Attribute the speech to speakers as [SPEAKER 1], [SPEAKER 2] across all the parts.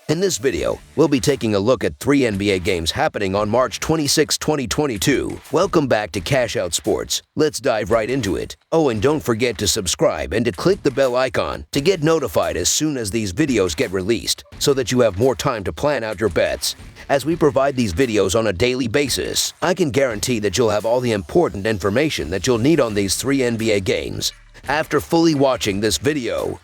[SPEAKER 1] In this video, we'll be taking a look at 3 NBA games happening on March 26, 2022. Welcome back to Cash Out Sports. Let's dive right into it. Oh, and don't forget to subscribe and to click the bell icon to get notified as soon as these videos get released, so that you have more time to plan out your bets. As we provide these videos on a daily basis, I can guarantee that you'll have all the important information that you'll need on these 3 NBA games after fully watching this video.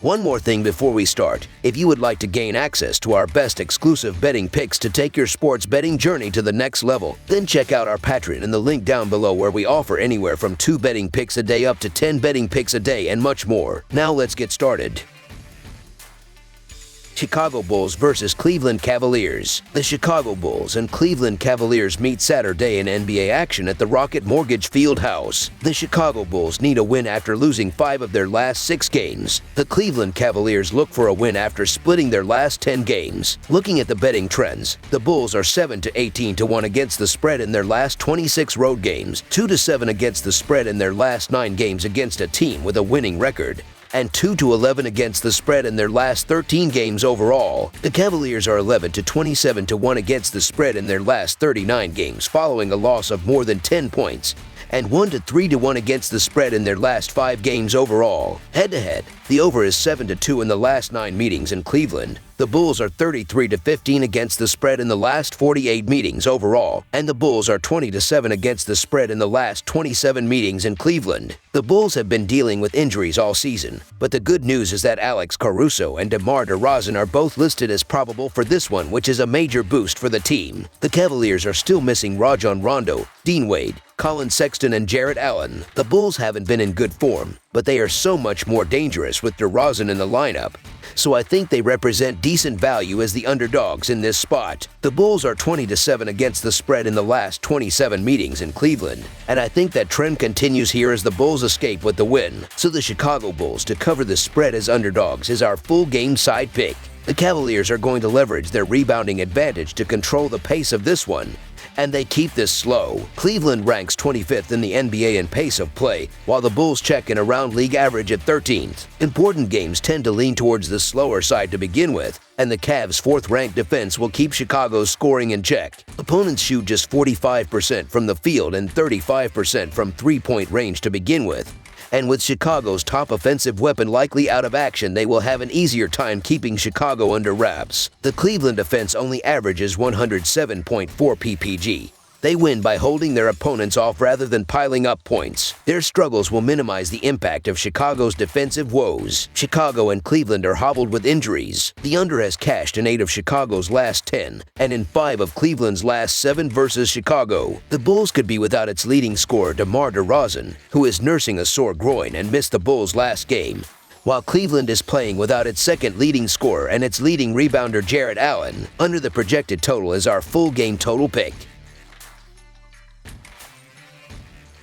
[SPEAKER 1] One more thing before we start. If you would like to gain access to our best exclusive betting picks to take your sports betting journey to the next level, then check out our Patreon in the link down below, where we offer anywhere from 2 betting picks a day up to 10 betting picks a day and much more. Now let's get started. Chicago Bulls versus Cleveland Cavaliers. The Chicago Bulls and Cleveland Cavaliers meet Saturday in NBA action at the Rocket Mortgage Fieldhouse. The Chicago Bulls need a win after losing 5 of their last 6 games. The Cleveland Cavaliers look for a win after splitting their last 10 games. Looking at the betting trends, the Bulls are 7-18 to 1 against the spread in their last 26 road games, 2-7 against the spread in their last 9 games against a team with a winning record, and 2-11 against the spread in their last 13 games overall. The Cavaliers are 11-27 to 1 against the spread in their last 39 games following a loss of more than 10 points, and 1-3 to 1 against the spread in their last 5 games overall. Head-to-head, the over is 7-2 in the last 9 meetings in Cleveland. The Bulls are 33-15 against the spread in the last 48 meetings overall, and the Bulls are 20-7 against the spread in the last 27 meetings in Cleveland. The Bulls have been dealing with injuries all season, but the good news is that Alex Caruso and DeMar DeRozan are both listed as probable for this one, which is a major boost for the team. The Cavaliers are still missing Rajon Rondo, Dean Wade, Colin Sexton, and Jarrett Allen. The Bulls haven't been in good form, but they are so much more dangerous with DeRozan in the lineup, so I think they represent decent value as the underdogs in this spot. The Bulls are 20-7 against the spread in the last 27 meetings in Cleveland, and I think that trend continues here as the Bulls escape with the win. So the Chicago Bulls to cover the spread as underdogs is our full game side pick. The Cavaliers are going to leverage their rebounding advantage to control the pace of this one, and they keep this slow. Cleveland ranks 25th in the NBA in pace of play, while the Bulls check in around league average at 13th. Important games tend to lean towards the slower side to begin with, and the Cavs' 4th-ranked defense will keep Chicago's scoring in check. Opponents shoot just 45% from the field and 35% from three-point range to begin with, and with Chicago's top offensive weapon likely out of action, they will have an easier time keeping Chicago under wraps. The Cleveland defense only averages 107.4 ppg. They win by holding their opponents off rather than piling up points. Their struggles will minimize the impact of Chicago's defensive woes. Chicago and Cleveland are hobbled with injuries. The under has cashed in 8 of Chicago's last 10, and in 5 of Cleveland's last 7 versus Chicago. The Bulls could be without its leading scorer DeMar DeRozan, who is nursing a sore groin and missed the Bulls' last game, while Cleveland is playing without its second leading scorer and its leading rebounder Jarrett Allen. Under the projected total is our full game total pick.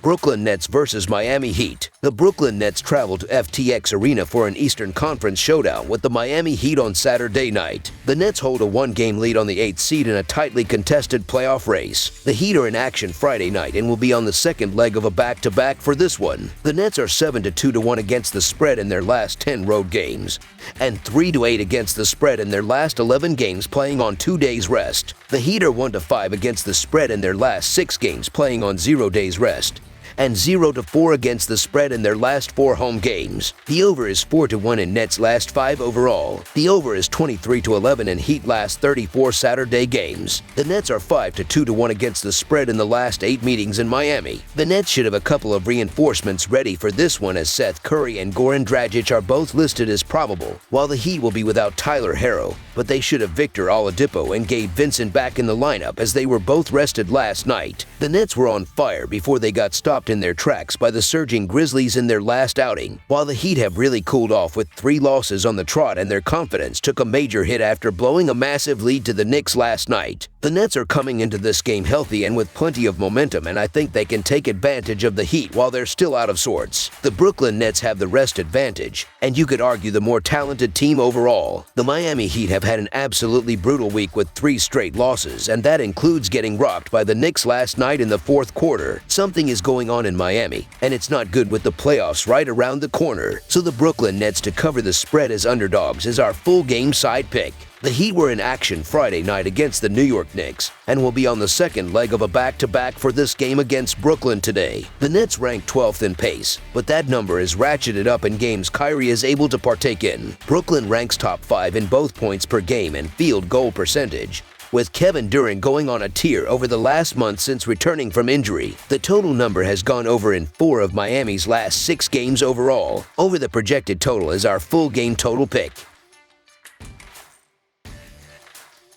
[SPEAKER 1] Brooklyn Nets versus Miami Heat. The Brooklyn Nets travel to FTX Arena for an Eastern Conference showdown with the Miami Heat on Saturday night. The Nets hold a 1-game lead on the 8th seed in a tightly contested playoff race. The Heat are in action Friday night and will be on the second leg of a back-to-back for this one. The Nets are 7-2 to 1 against the spread in their last 10 road games, and 3-8 against the spread in their last 11 games playing on 2 days rest. The Heat are 1-5 against the spread in their last 6 games playing on 0 days rest, and 0-4 against the spread in their last 4 home games. The over is 4-1 in Nets' last 5 overall. The over is 23-11 in Heat last 34 Saturday games. The Nets are 5-2 to 1 against the spread in the last 8 meetings in Miami. The Nets should have a couple of reinforcements ready for this one, as Seth Curry and Goran Dragic are both listed as probable, while the Heat will be without Tyler Herro, but they should have Victor Oladipo and Gabe Vincent back in the lineup, as they were both rested last night. The Nets were on fire before they got stopped in their tracks by the surging Grizzlies in their last outing, while the Heat have really cooled off with 3 losses on the trot, and their confidence took a major hit after blowing a massive lead to the Knicks last night. The Nets are coming into this game healthy and with plenty of momentum, and I think they can take advantage of the Heat while they're still out of sorts. The Brooklyn Nets have the rest advantage, and you could argue the more talented team overall. The Miami Heat have had an absolutely brutal week with 3 straight losses, and that includes getting rocked by the Knicks last night in the 4th quarter. Something is going on in Miami, and it's not good with the playoffs right around the corner. So the Brooklyn Nets to cover the spread as underdogs is our full game side pick. The Heat were in action Friday night against the New York Knicks and will be on the second leg of a back-to-back for this game against Brooklyn today. The Nets rank 12th in pace, but that number is ratcheted up in games Kyrie is able to partake in. Brooklyn ranks top 5 in both points per game and field goal percentage, with Kevin Durant going on a tear over the last month since returning from injury. The total number has gone over in 4 of Miami's last 6 games overall. Over the projected total is our full game total pick.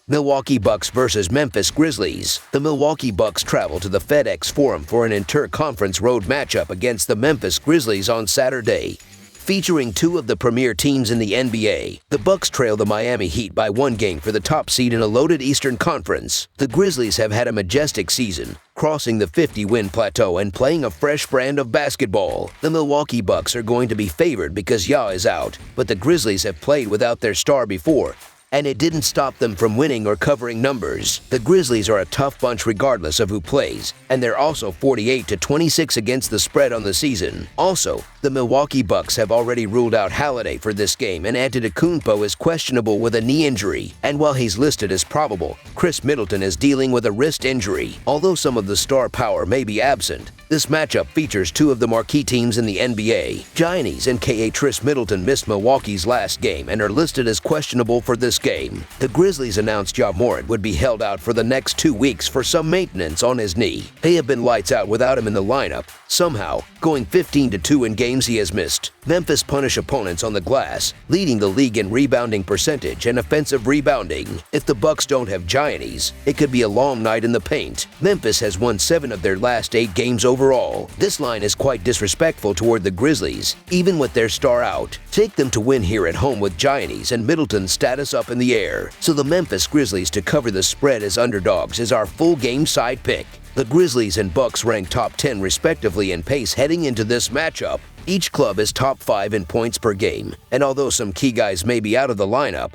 [SPEAKER 1] Milwaukee Bucks versus Memphis Grizzlies. The Milwaukee Bucks travel to the FedEx Forum for an inter-conference road matchup against the Memphis Grizzlies on Saturday. Featuring 2 of the premier teams in the NBA, the Bucks trail the Miami Heat by 1 game for the top seed in a loaded Eastern Conference. The Grizzlies have had a majestic season, crossing the 50-win plateau and playing a fresh brand of basketball. The Milwaukee Bucks are going to be favored because Ja is out, but the Grizzlies have played without their star before, and it didn't stop them from winning or covering numbers. The Grizzlies are a tough bunch regardless of who plays, and they're also 48-26 against the spread on the season. Also, the Milwaukee Bucks have already ruled out Holiday for this game, and Antetokounmpo is questionable with a knee injury. And while he's listed as probable, Chris Middleton is dealing with a wrist injury. Although some of the star power may be absent, this matchup features 2 of the marquee teams in the NBA. Giannis and K.A. Chris Middleton missed Milwaukee's last game and are listed as questionable for this game. The Grizzlies announced Ja Morant would be held out for the next 2 weeks for some maintenance on his knee. They have been lights out without him in the lineup, somehow going 15-2 in games he has missed. Memphis punish opponents on the glass, leading the league in rebounding percentage and offensive rebounding. If the Bucks don't have Giannis, it could be a long night in the paint. Memphis has won 7 of their last 8 games overall. This line is quite disrespectful toward the Grizzlies, even with their star out. Take them to win here at home with Giannis and Middleton's status up in the air. So the Memphis Grizzlies to cover the spread as underdogs is our full game side pick. The Grizzlies and Bucks rank top 10 respectively in pace heading into this matchup. Each club is top 5 in points per game, and although some key guys may be out of the lineup,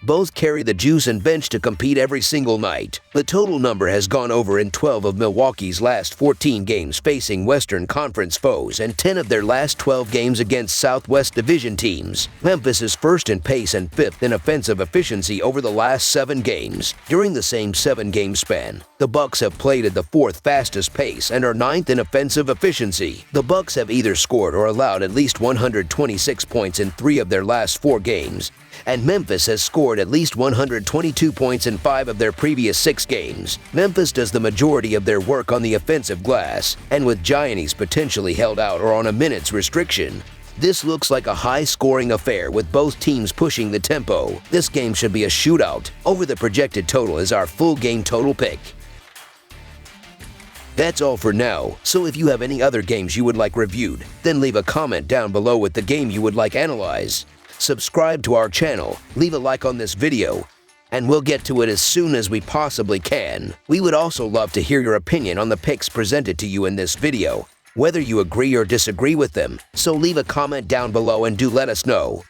[SPEAKER 1] both carry the juice and bench to compete every single night. The total number has gone over in 12 of Milwaukee's last 14 games facing Western Conference foes and 10 of their last 12 games against Southwest Division teams. Memphis is first in pace and 5th in offensive efficiency over the last 7 games. During the same 7-game span, the Bucks have played at the 4th fastest pace and are 9th in offensive efficiency. The Bucks have either scored or allowed at least 126 points in 3 of their last 4 games, and Memphis has scored at least 122 points in 5 of their previous 6 games. Memphis does the majority of their work on the offensive glass, and with Giannis potentially held out or on a minutes restriction, this looks like a high-scoring affair with both teams pushing the tempo. This game should be a shootout. Over the projected total is our full game total pick. That's all for now, so if you have any other games you would like reviewed, then leave a comment down below with the game you would like analyzed. Subscribe to our channel, leave a like on this video, and we'll get to it as soon as we possibly can. We would also love to hear your opinion on the picks presented to you in this video, whether you agree or disagree with them, so leave a comment down below and do let us know.